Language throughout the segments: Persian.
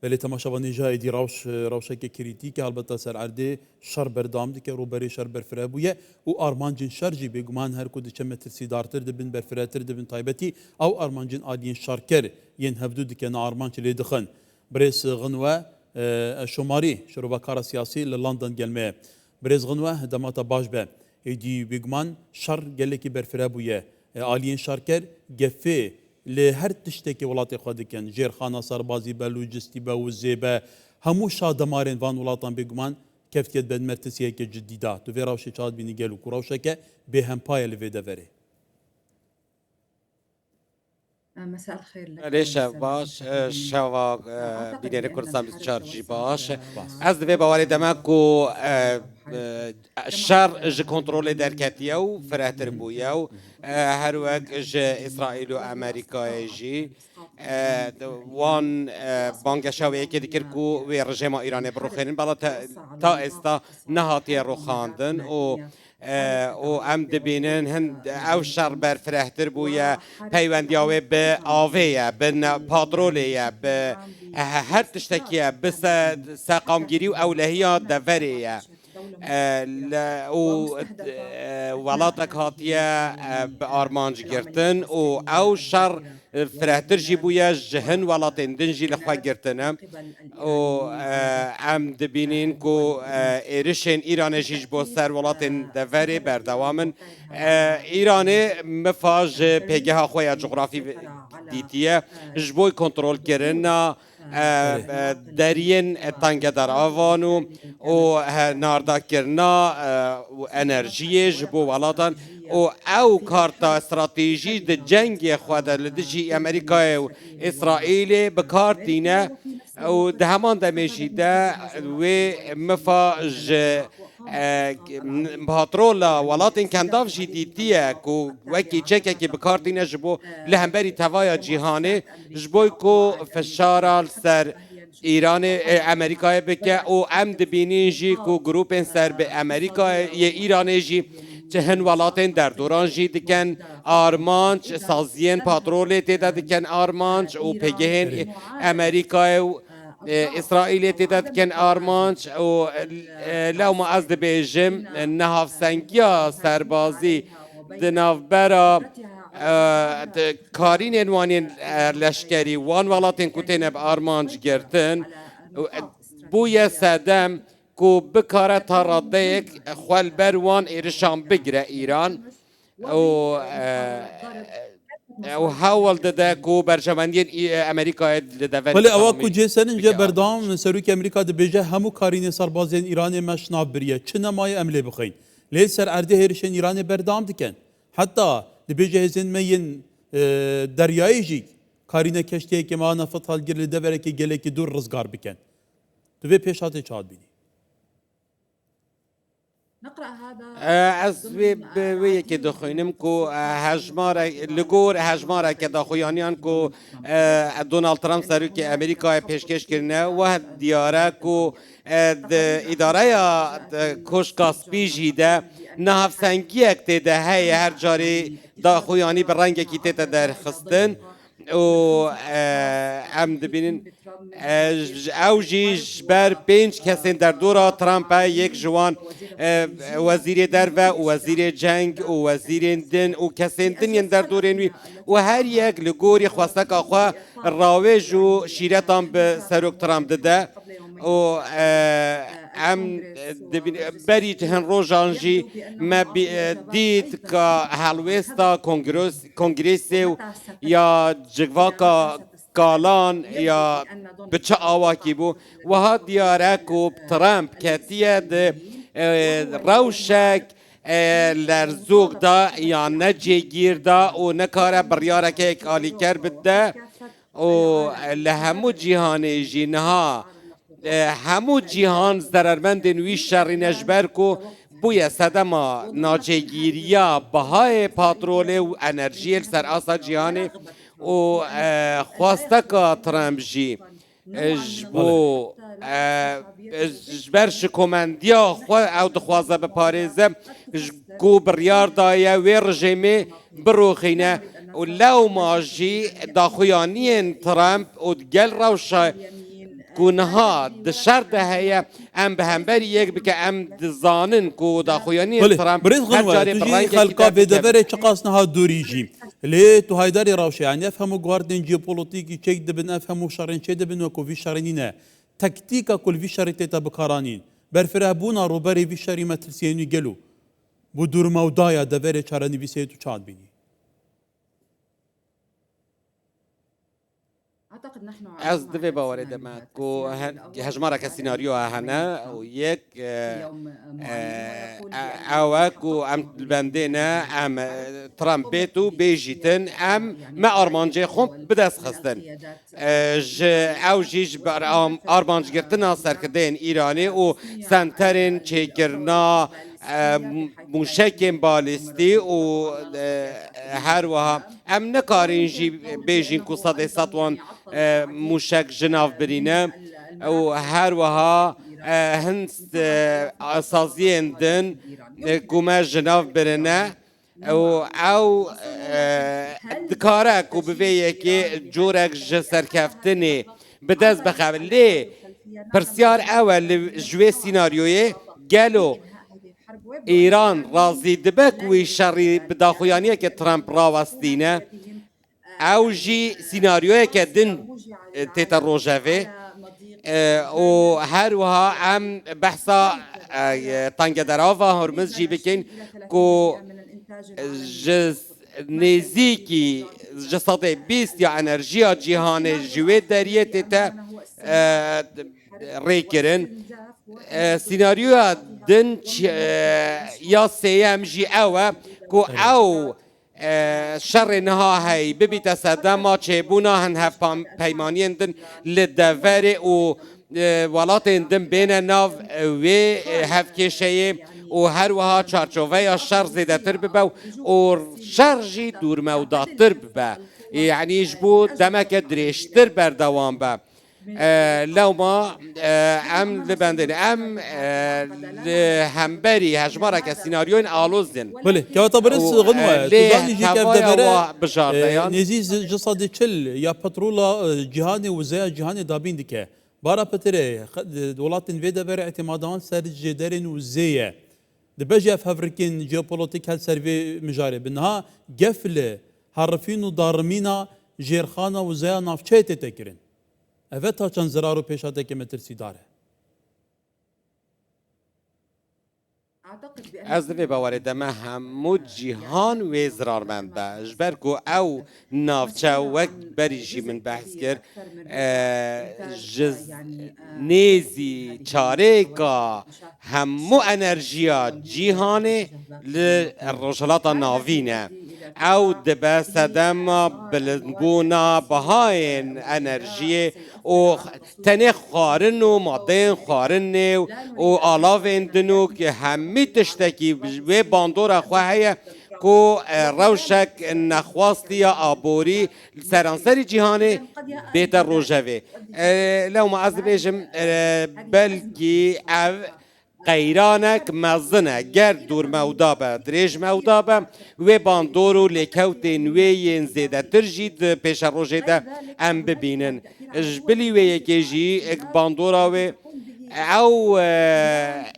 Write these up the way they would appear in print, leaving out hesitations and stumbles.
بله تماشاوانی جای دی روشه که کریتی که البته سر عرده شر بردام دی که روبری شر برفره بویه و آرمانجین شرجی بگمان هر کد چه مترسی دارتر دبن برفرهتر دبن تایبتی او آرمانجین آدین شرکر ین هفدو دی که نا آرمانچ لی دخن برس غنوه شماری شروع کار سیاسی لندن گلمه برز غنوه دمات باش به ایدی بگمان شر گله کی برفره بویه آلین شرکر گفه لهر تشتكي ولاتي خودكن جيرخانه سربازي بلوجستي بوزيبه همو شادمارين فان ولاتان بيغمان كفتيت بد مرتسيه جديده تو فيراوشي تشاد بيني گلو كراوشكه بهم باي لفيدافري مساء الخير لك ليش باش شوا بینیر کردستان 24 جی باش از دوی باوری دمکو شر ج کنترل درکتیه و فرهتر بویه و هر وقت ج اسرائیل و امریکا جی وان بانگشاوی که دیگر کو و رژیم ایرانی بروخین بالا تا استا نهاتی روخاندن و ام دبینن هند او شر بر فرهتر بویا پیوندیاوی به آویه به پادرولیه به هر تشتکیه به ساقامگیری و اولهیه دوریه و ولاتک هاتیه به آرمانج گرتن و او شر فرهتر جی بویا جهن ولاتن دنجی لخوا گرتنه و ام دبینین کو ایرشن ایران جیج بو سر ولاتن دوری بردوامن ایران مفاج پیگه ها خویا جغرافی دیتیه جبوی کنترل کرن درین تنگ در آوانو و ناردا کرنا انرژی جبو ولاتن و او کارتا استراتژی د جنگ خود لدجی امریکا و اسرائیل بکارتینه و ده همان دمیشیده و مفاج پاترولا ولاتن کنداف جدیدیه کو وکی چکه که بکارتینه جبو لهمبری توای جهانی جبوی کو فشارال سر ایران امریکای بکه او ام دبینین جی کو گروپن سر به امریکای ایران جی چهن ولاتن در دوران جی دکن آرمانچ سازین پاترول تیدا دکن آرمانچ و پگهن امریکای و اسرائیل تیداد کن آرمانچ و لو ما از دبیجم نهاف سنگیا سربازی دناف برا کارین انوانین لشکری وان ولاتن کتین اب آرمانچ گرتن بوی سدم کو بکاره تا ردیک خوال بروان ایرشان بگره ایران و حاول ده کو برجمندین امریکا ده ولی اواکو جسن جه بردام سروک امریکا ده بجه همو کارین سربازین ایران مشناب بریه چه نمای عمله بخین لی سر ارده هرشن ایران بردام دکن حتی ده بجه هزین مین دریایی جی کارین کشتیه که ما نفت حال گرلی ده وره که گله که دور رزگار بکن تو به پیشاته چاد بینی از وی که دخوینم کو هجمار لگور هجمار که دخویانیان کو دونالد ترامپ سر که امریکا پیشکش کرنه و دیاره کو اداره کشکاس بیجیده نه سنگی اکته ده هر جاری دخویانی به رنگ کیته در خستن و ام دبینین او جیش بر 5 کسین در دورا ترامپ یک جوان وزیر در و وزیر جنگ و وزیر دن و کسین دنین در دورین و هر یک لگوری خواسته که خواه راویج و شیرتان به سروک ترامپ دده و ام بری هن روزانجی ما دید که هلوستا کنگرس یا جواکا کالان یا بچه آواکی بو و ها دیاره که ترامپ کتیه ده روشک لرزوگ دا یا نجی گیر دا و نکاره بریاره که یک آلی کر بده و لهمو جهانی جینها همو جهان ضررمند وی شر نجبر کو بوی صدما ناجگیریا بهای پاترول و انرژی سر آسا جهانی و خواسته که ترامپ جی جبو جبر شکومندیا او دخوازه بپاریزه جگو بریار دایه و رژیمه بروخینه و لو ماجی داخویانین ترامپ و دگل روشه كونها دشار ده هي ام بهمبر يك بك ام دزانن كو دا خوياني بله ترامب بريد غنوة تجي خلقا في دفرة شقاسنا ها دوريجي ليه تو هايداري راوشي يعني افهموا جواردين جيوبوليتيكي تشيك دبن افهموا شارين تشي دبن وكو في شارينينا تكتيكا كل في شاريتيتا بكارانين برفره بونا روبري في شاري مترسيني جلو بدور مودايا دفرة شارني في سيتو تشاد بيني أعتقد نحن از دوی باوری دم کو هجمارا که سیناریو هنه و یک او کو ام بندنا ام ترامپیتو بیجیتن ام ما آرمانجی خوب بدست خستن او جیج بر آرمانج گرتنا سرکردن ایرانی و سنترین چیکرنا موشک بالستی و هر وها ام نکارین جی بیجین کو صد سطوان موشک جناف برینه و هر وها هنس اساسیین دن کومه جناف برینه او دکاره کو بویه که جورک جسر کفتنی بدست بخواه لی پرسیار اول جوی سیناریوی گلو ایران رازی دبک وی شری بداخویانیه که ترامپ راوستینه او جی سیناریوی که دن تیتا روژاوی و هر وها ام بحثا تانگ دراوا هرمز جی بکن که جز نزیکی جسد بیست یا انرژیا جهان جوی دریه تیتا ریکرن سيناريو دن يا سيام جي أوا كو أو شر نها هاي ببي تصدم ما تشيبونا هن هف بيمانين دن للدفاري و ولاتن دن بين ناف و هف كيشي و هر وها چارچوفه شر زيده تر ببا و شر جي دور مودا تر ببا يعني يجبو دمك دريشتر بردوان با لو ما ام لبندن ام همبری هجمارا که سیناریوین آلوز دن بله که تبرز غنوة تظل جي كيف دفرة بجار نزيز جسد تشل يا بترولا جهاني وزي جهاني دابين دكه بارا بتري ولاتن في دفرة اعتمادان سر جدارين وزيه دبجي فافريكين جيوبوليتيك هل سيرفي مجاري بنها قفله حرفين ودارمينا جيرخانه وزي نافشيت تكرن اوه چند زرارو پیشاته که مترسی داره از دوی باوری دمه همو جیهان و زرارمند با جبر کو او نافچه وقت بریجی من بحث کرد جز نیزی چاره که همو انرژیا جیهانه لرجلات ناوینه او دبه سدم بلنبونا بهاین انرژی و تنه خارن و ماده خارن و آلاوین دنو که همی تشتکی و باندور خواهی کو روشک نخواستی آبوری سرانسری جهانی بیتر روژوی لو ما از بیشم بلکی قیرانک مزنه گرد دور مودابه دریج مودابه و باندورو لیکوتین وین زیده ترجید پیش روژه ده ام ببینن جبلی و یکی جی اک باندورا و او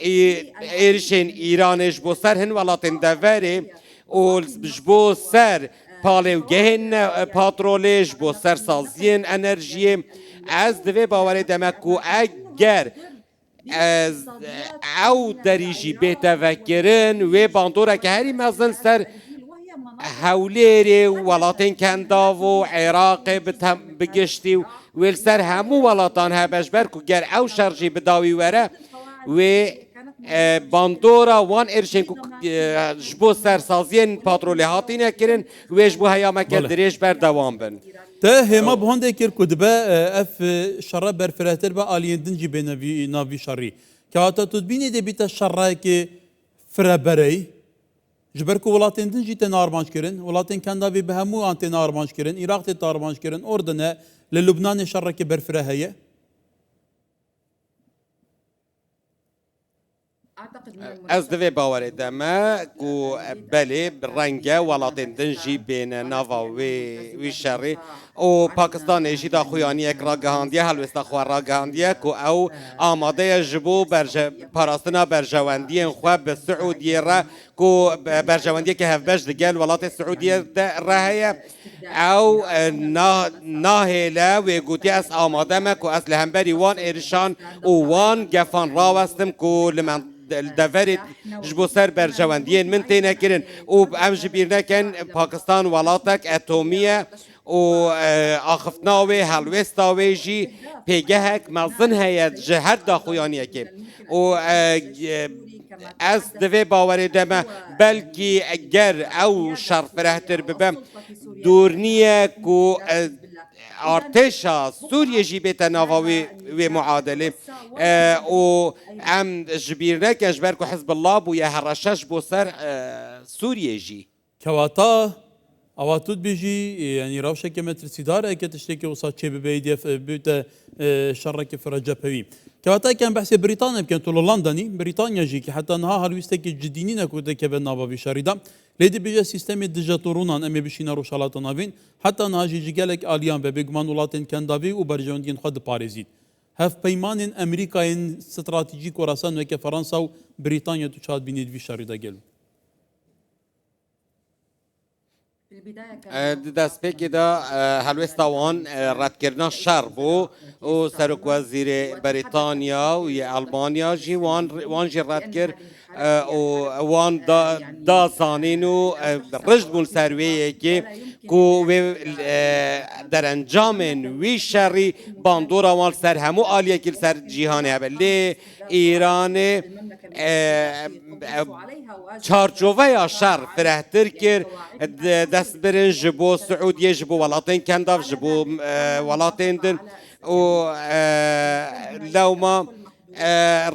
ایرشن ایرانش بو سر هن ولاتن دوری و جبو سر پالیو گهن پاترولش بو سر سازین انرژی از دوی باوری دمکو اگر از او دریجی بتفکرن و باندورا که هری مزن سر هوليري ولاتين كندا و عراق بگشتی و سر همو ولاتان هبشبر کو گر او شرجی بداوی وره و باندورا وان ارشن کو جبو سرسازین پاترولی هاتی نکرن و جبو هیامک دریش بر دوام بن ته هما بهنده كير كدبه اف شر برفراتر با اليندن جي بنوي نافي شري كاتا تدبيني دي بيتا شراكي فرابري جبركو ولاتين دنجي تنارمانش كرن ولاتين كندا في بهمو انت نارمانش كرن عراق تنارمانش كرن اردن للبنان شراكي برفرا هي أعتقد من از المناسب دوی باور دما کو بله رنگه ولاتن دنجی بین ناوا وی شری و پاکستان ایشی دا خویانی اک را گهاندیه هلوستا خواه را گهاندیه کو او آماده جبو پاراستنا برجواندی خواه به سعودیه را کو برجواندی که هفبش دگل ولات سعودیه را هیا او ناهلا و گوتی از آماده ما کو از لهمبری وان ایرشان و وان گفان راوستم کو لمن دفرت جبو سر برجواندین من تینه کرن و ام جبیر نکن پاکستان ولاتک اتمیه و آخفتناوی هلوستاوی جی پیگهک مزن هید جهد دا خویانیه که و از دوی باوری دمه بلکی اگر او شرف رهتر ببم دورنیه کو ارتشا سوریه جی بیت ناواوی و معادله و ام جبیر نکن جبر کو حزب الله بو یه هرشش بو سر سوریه جی كواتا اواتود بيجي يعني روشة كما ترسيدار اكي تشتكي وصات شي ببيدي بيوتا شرك فرجة بوي كواتا كان بحث بريطانيا كان طول لندني بريطانيا جيكي حتى نها هلويستكي جدينينا كودا كبن نابا بشاريدا ليدي بيجا سيستم ديجاتورونا امي بشينا روشالات نافين حتى نها جي جيجالك اليان ببيجمان ولاتن كان دافي وبرجوندين خد باريزيد هف بيمان امريكا استراتيجيك وراسان وكي فرنسا وبريطانيا تشاد بينيد في شاريدا جلو في البداية كان دست پیکی دا هلوستا وان رد کردن شر بو و سرک وزیر بریتانیا و آلمانیا جی وان جی رد کرد و وان دا زانینو رجد بون سرویه که کو در انجام وی شری باندورا وان سر همو آلیه کل سر جیهانه هبلی ایران چارچوبه یا شر فرهتر کرد دست برن جبو سعودیه جبو ولاتین کنداف جبو ولاتین دن و لو ما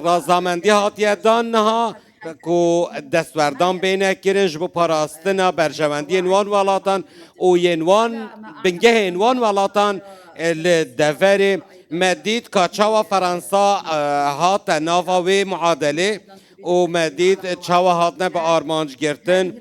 رازامندی هاتیه دانها کو دستوردان بینه کرن جبو پاراستنا برجواندی انوان ولاتان و ینوان بنگه انوان ولاتان لدفر مدید کاچاوا فرانسا هات ناوا و معادله و مدید چاوا هاتنه به آرمانج گرتن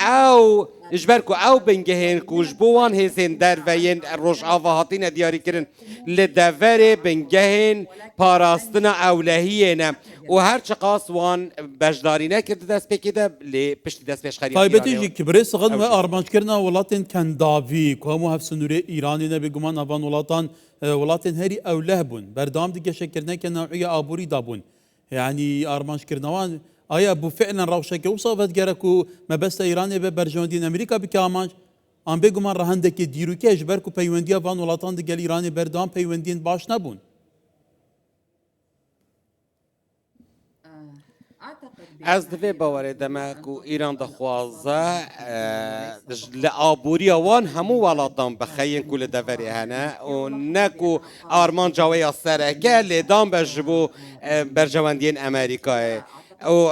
او اجبركو او بنجهين كوجبوان هيسين دروين روش آفاهاتين دياري كرن لدفر بنجهين باراستنا اولهينا و هر چقاس وان بجدارينه كرد دست بي كده لپشت دست بيش خريب طيبتي جي كبري صغد و ارمانج كرنا ولاتن كان دافي كوامو هف سنوري ايراني نبي گمان افان ولاتن هري اوله بون بردام دي شكرنا كنوعية ابوري دابون يعني ارمانج كرنوان آیا بو فعلا روشه که وصفت گرکو مبست ایرانی به برجواندین امریکا بکامانج آن بگو من رهنده که دیرو که اجبر کو پیوندی وان ولاتان دگل ایرانی بردام پیوندین باش نبون از دوی باوری دمه کو ایران دخوازه لآبوری وان همو ولاتان بخیین کل دوری هنه و نکو آرمان جاوی سرکه لیدان بجبو برجواندین امریکای او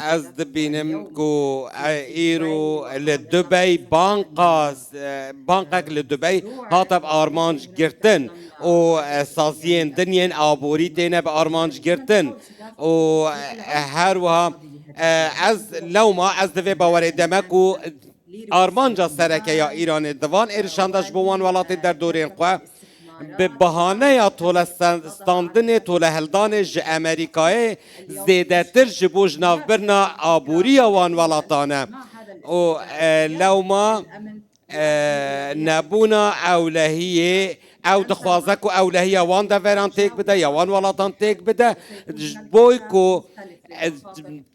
از دبینم کو ایرو لدبی بانقک لدبی هاتب آرمانج گرتن و سازین دنین آبوری تینه به آرمانج گرتن و هر وها از لو ما از دوی باوری دمکو آرمانجا سرکه یا ایران دوان ارشاندش بوان ولات در دورین خواه به بهانه یا طول استاندن طول هلدان ج امریکای زیده تر جبو جناف برنا آبوری وان ولاتانه و لو ما نبونا اولهیه او دخوازه کو اولهیه وان دوران تیک بده یا وان ولاتان تیک بده بوی کو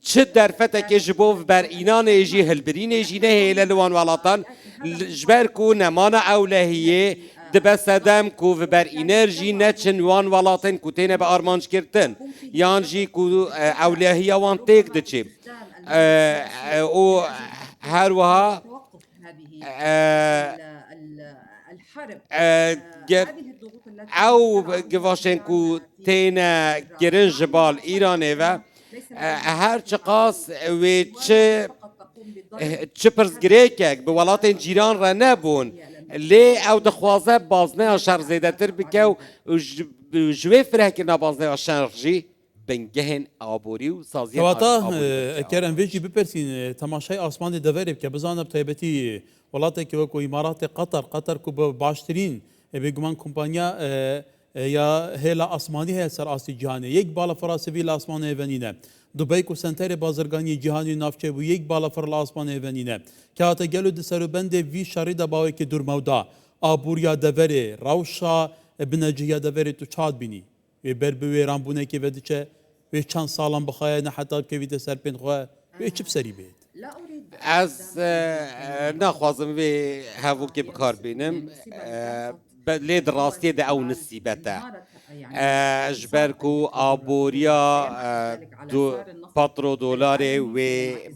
چه درفته که جبو بر اینان ایجی هلبرین ایجی نه هیله لوان ولاتان جبر کو نمان اولهیه دبست دم کو بر انرژی نچن وان ولاتن کو تینه به آرمانج کردن یان جی کو اولهیه وان تیک دچی او هر وها او گواشن کو تینه گرن جبال ایرانه و هر چقاس و چه پرزگریکک به ولاتن جیران را نبون لی او دخوازه بازنه شر زیده تر بکه و جوی فره کرنا بازنه شر جی بنگهن آبوری و سازی کواتا کرم ویجی بپرسین تماشای آسمان دورب که بزانب تایبتی ولاته که وکو امارات قطر کو باشترین بگمان کمپانیا یا هلا آسمانی ہے سر آسی جهانی یک بالا فراسوی آسمان ایونینه دبی کو سنتر بازرگانی جهانی نافچه و یک بالا فر آسمان ایونینه که آتا گلو دسرو بند وی شارید باوی که دور مودا آبوریا دوره روشا بنجیا دوره تو چاد بینی و بربوی رامبونه که ودچه و چند سالم بخواه نه حتی که ویده سر پین خواه و چی بسری بید لا أريد از نخوازم وی هفو که بکار بینم لید راستی ده او نصیبته جبركو آبوريا دو باترو دولاري و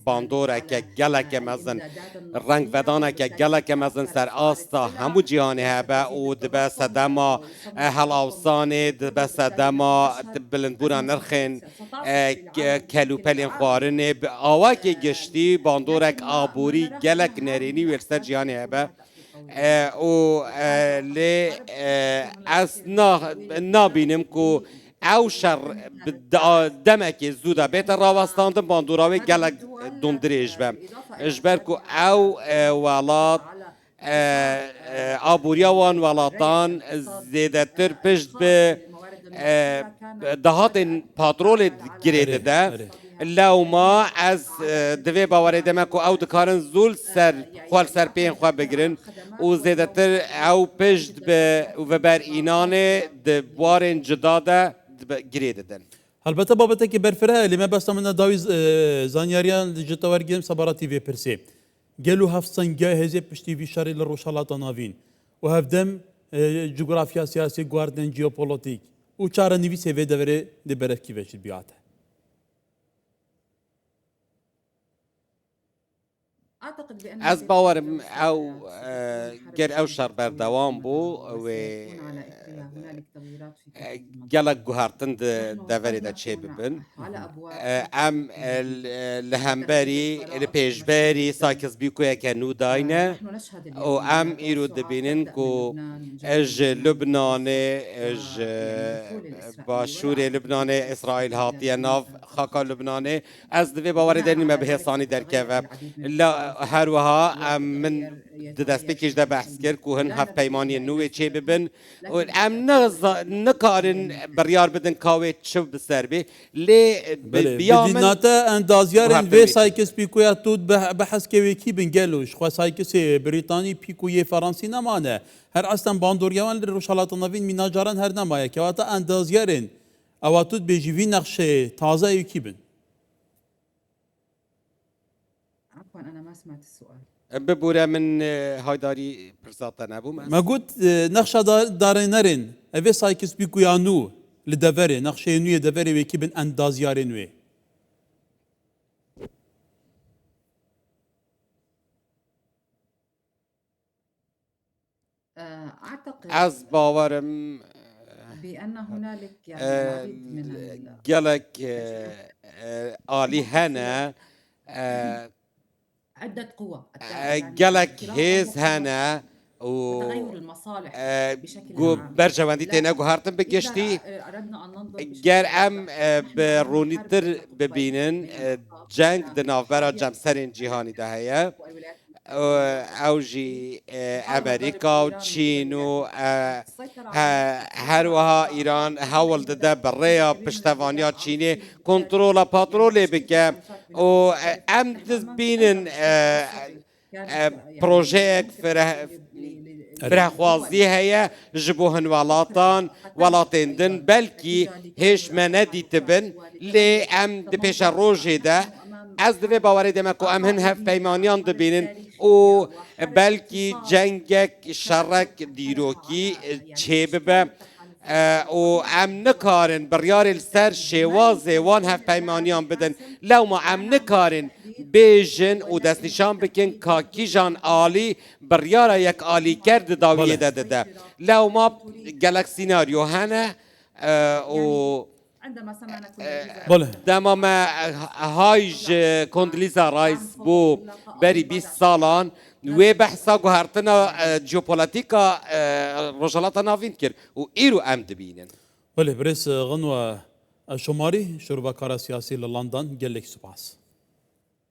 باندورا که گلک مزن رنگ ودانا که گلک مزن سر آستا همو جهانی هبه و دبه سدما هلاوساني دبه سدما بلندبورا نرخن کلو پلین خوارنه آواکی گشتی باندورک آبوری گلک نرینی ورسر جهانی هبه و لی از نابینم که او شر دمکی زوده بیت راوستاندم باندوراوی گلک دندریج بم اجبر که او ولات آبوریا وان ولاتان زیده تر پشت به دهات پاترول گریده ده لو ما از دوی باوری دمه که او دکارن زول سر خوال سر پین خواه بگرن و زیده تر او پشت به و بر اینان دوارن جداده گریده دن البته بابته که برفره لیمه بسته من داوی زانیاریان جتوار گیم سباراتی وی پرسی گلو هفت سنگه هزی پشتی وی شاری لروشالات ناوین و هفدم جغرافیا سیاسی گواردن جیوپولوتیک و چاره نویسه وی دوره دی برفکی وشید بیاته أعتقد بأن از باورم او گر او شر بردوام بو و هنالك تغييرات في گلک گوهرتن دوری دا چه ببن على أبواب ام لهمبری لپیشبری ساکس بیکویا که نو داینه نحن نشهد و ام ایرو دبینن کو اج لبنان اج باشور لبنان اسرائیل هاتیه ناف خاکا لبنان از دوی باوری داریم ما به حسانی در که لا هر وها ام من دست بکش ده بحث کرد که هن هفت پیمانی نوی چه ببن و ام نکارن بریار بدن کاوی چو بسر بی لی بیامن بدیناتا اندازیارن وی سایکس پیکویا تود بحث که وی کی بنگلوش خواه سایکس بریتانی پیکوی فرانسی نمانه هر اصلا باندوریان روشالات نوین میناجاران هر نمایه که واتا اندازیارن اواتود بیجیوی نقشه تازه یکی بن عفوا أنا ما سمعت السؤال ببوره من هایداری پرساتا نبوم ما قلت نقشه دارينرين اوی سایکس پیکویا نو لدوره نقشه نوی دوره وی بن اندازیارن وی أعتقد از باورم بأن هنالك العديد من گلک آلی هنه عدة قوى گلک هیز هنه و تغير المصالح بشكل گو عام برجواندی تینه گو هارتن بگشتی إذا أردنا أن ننظر گر ام به رونیتر ببینن جنگ دنافبرا جمسرین جهانی ده هیا او جی امریکا و چین و هر وها ایران هول ده بریا پشتوانیا چینی کنترول پاترول بکه و ام بینن پروژه فرهخوازی هیا جبوهن ولاتان دن بلکی هیچ منادی تبن لی ام ده پیش روژه ده از دوی باوری دمکو ام هن هف پیمانیان دبینن و بلکی جنگک شرک دیروکی چه ببه و ام نکارن بریار السر شوازه وان هف پیمانیان بدن لو ما ام نکارن بیجن و دست نشان بکن که کی جان آلی بریار یک آلی کرد داویه ده لو ما گلک سیناریو هنه و عندما سمعنا بله دما ما هایج کندلیزا رایس بو بری 20 سالان و بحثا گوهرتنا جیوپولیتیکا روشالاتا ناوین کرد و ایرو ام دبینن بله بريس غنوة شماری شروع کار سیاسی لندن گلک سپاس